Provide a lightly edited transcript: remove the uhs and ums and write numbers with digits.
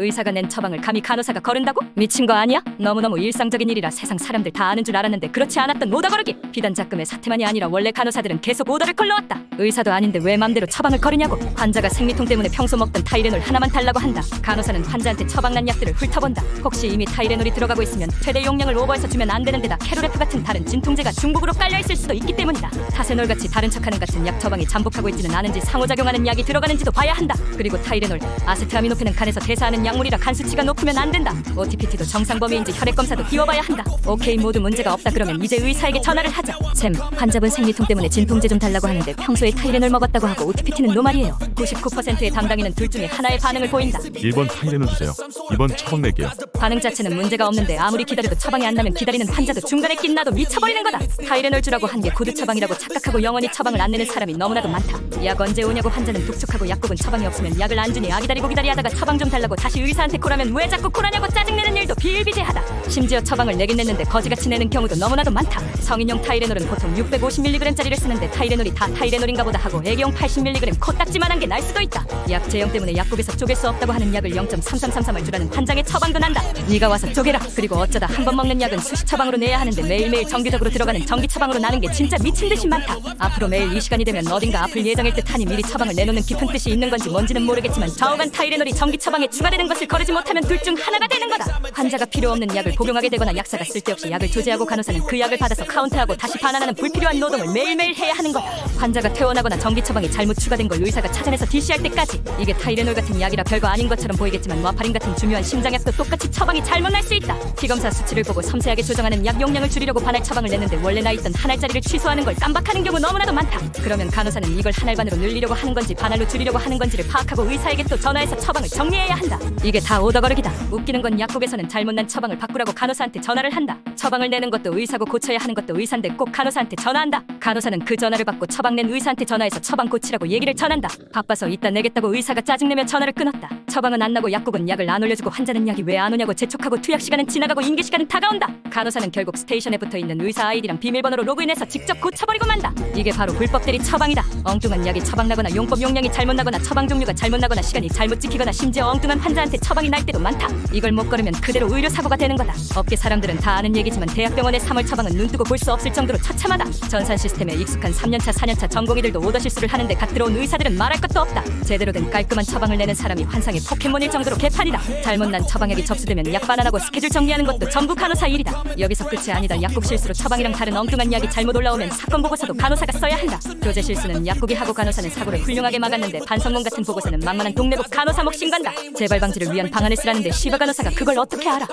의사가 낸 처방을 감히 간호사가 거른다고? 미친 거 아니야? 너무너무 일상적인 일이라 세상 사람들 다 아는 줄 알았는데 그렇지 않았던 오더 거르기. 비단 작금의 사태만이 아니라 원래 간호사들은 계속 오더를 걸러왔다. 의사도 아닌데 왜 맘대로 처방을 거르냐고. 환자가 생리통 때문에 평소 먹던 타이레놀 하나만 달라고 한다. 간호사는 환자한테 처방난 약들을 훑어본다. 혹시 이미 타이레놀이 들어가고 있으면 최대 용량을 오버해서 주면 안 되는 데다 캐로레프 같은 다른 진통제가 중복으로 깔려있을 수도 있기 때문이다. 타세놀같이 다른 척하는 같은 약 처방이 잠복하고 있지는 않은지 상호작용하는 약이 들어가는지도 봐야 한다. 그리고 타이레놀, 아세트아미노펜은 간에서 대사하는 약물이라 간 수치가 높으면 안 된다. OTPT도 정상 범위인지 혈액검사도 비워봐야 한다. 오케이, 모두 문제가 없다 그러면 이제 의사에게 전화를 하자. 쌤, 환자분 생리통 때문에 진통제 좀 달라고 하는데 평소에 타이레놀 먹었다고 하고 OTPT는 노말이에요. 99%의 담당인은 둘 중에 하나의 반응을 보인다. 1번 타이레놀 주세요. 2번 처방 낼게요. 반응 자체는 문제가 없는데 아무리 기다려도 처방이 안 나면 기다리는 환자도 중간에 낀나도 미쳐버리는 거다. 타이레놀 주라고 한 게 고드 처방이라고 착각하고 영원히 처방을 안 내는 사람이 너무나도 많다. 약 언제 오냐고 환자는 독촉하고 약국은 처방이 없으면 약을 안 주니 기다리고 하다가 처방 좀 달라고 다시 의사한테 콜하면 왜 자꾸 콜하냐고 짜증내는 일도 비일비재하다. 심지어 처방을 내긴 냈는데 거지같이 내는 경우도 너무나도 많다. 성인용 타이레놀은 보통 650mg짜리를 쓰는데 타이레놀이 다 타이레놀인가 보다 하고 애기용 80mg 코딱지만한 게 날 수도 있다. 약 제형 때문에 약국에서 쪼갤 수 없다고 하는 약을 0.3333을 주라는 한 장의 처방도 난다. 네가 와서 쪼개라. 그리고 어쩌다 한 번 먹는 약은 수시 처방으로 내야 하는데 매일매일 정기적으로 들어가는 정기 처방으로 나는 게 진짜 미친듯이 많다. 앞으로 매일 이 시간이 되면 어딘가 아플 예정일 듯 하니 미리 처방을 내놓는 깊은 뜻이 있는 건지 뭔지는 모르겠지만 좌우간 타이레놀이 정기 처방에 추가되는 것을 거르지 못하면 둘 중 하나가 되는 거다. 환자가 필요 없는 약을 복용하게 되거나 약사가 쓸데없이 약을 조제하고 간호사는 그 약을 받아서 카운트하고 다시 반환하는 불필요한 노동을 매일매일 해야 하는 거다. 환자가 퇴원하거나 정기 처방이 잘못 추가된 걸 의사가 찾아내서 DC할 때까지. 이게 타이레놀 같은 약이라 별거 아닌 것처럼 보이겠지만 와파린 같은 중요한 심장약도 똑같이 처방이 잘못 날 수 있다. 피검사 수치를 보고 섬세하게 조정하는 약 용량을 줄이려고 반알 처방을 냈는데 원래 나 있던 한 알짜리를 취소하는 걸 깜박하는 경우 너무나도 많다. 그러면 간호사는 이걸 한 알반으로 늘리려고 하는 건지 반알로 줄이려고 하는 건지를 파악하고 의사에게 또 전화해서 처방을 정리해야 한다. 이게 다 오더거르기다. 웃기는 건 약국에서는 잘못난 처방을 바꾸라고 간호사한테 전화를 한다. 처방을 내는 것도 의사고 고쳐야 하는 것도 의사인데 꼭 간호사한테 전화한다. 간호사는 그 전화를 받고 처방 낸 의사한테 전화해서 처방 고치라고 얘기를 전한다. 바빠서 이따 내겠다고 의사가 짜증내며 전화를 끊었다. 처방은 안 나고 약국은 약을 안 올려주고 환자는 약이 왜 안 오냐고 재촉하고 투약 시간은 지나가고 인계 시간은 다가온다. 간호사는 결국 스테이션에 붙어있는 의사 아이디랑 비밀번호로 로그인해서 직접 고쳐버리고 만다. 이게 바로 불법 대리 처방이다. 엉뚱한 약이 처방나거나 용법 용량이 잘못 나거나 처방 종류가 잘못 나거나 시간이 잘못 지키거나 심지어 엉뚱한 환자한테 처방이 날 때도 많다. 이걸 못 걸으면 그대로 의료사고가 되는 거다. 업계 사람들은 다 아는 얘기지만 대학병원의 3월 처방은 눈뜨고 볼 수 없을 정도로 처참하다. 전산 시스템에 익숙한 3년차 4년차 전공의들도 오더 실수를 하는데 갓 들어온 의사들은 말할 것도 없다. 제대로 된 깔끔한 처방을 내는 사람이 환상의 포켓몬일 정도로 개판이다. 잘못난 처방약이 접수되면 약 반환하고 스케줄 정리하는 것도 전부 간호사 일이다. 여기서 끝이 아니다. 약국 실수로 처방이랑 다른 엉뚱한 약이 잘못 올라오면 사건 보고서도 간호사가 써야 한다. 교재 실수는 약국이 하고 간호사는 사고를 훌륭하게 막았는데 반성문 같은 보고서는 만만한 동네북 간호사 몫인 간다. 재발 방지를 위한 방안을 쓰라는데 시바 간호사가 그걸 어떻게 알아.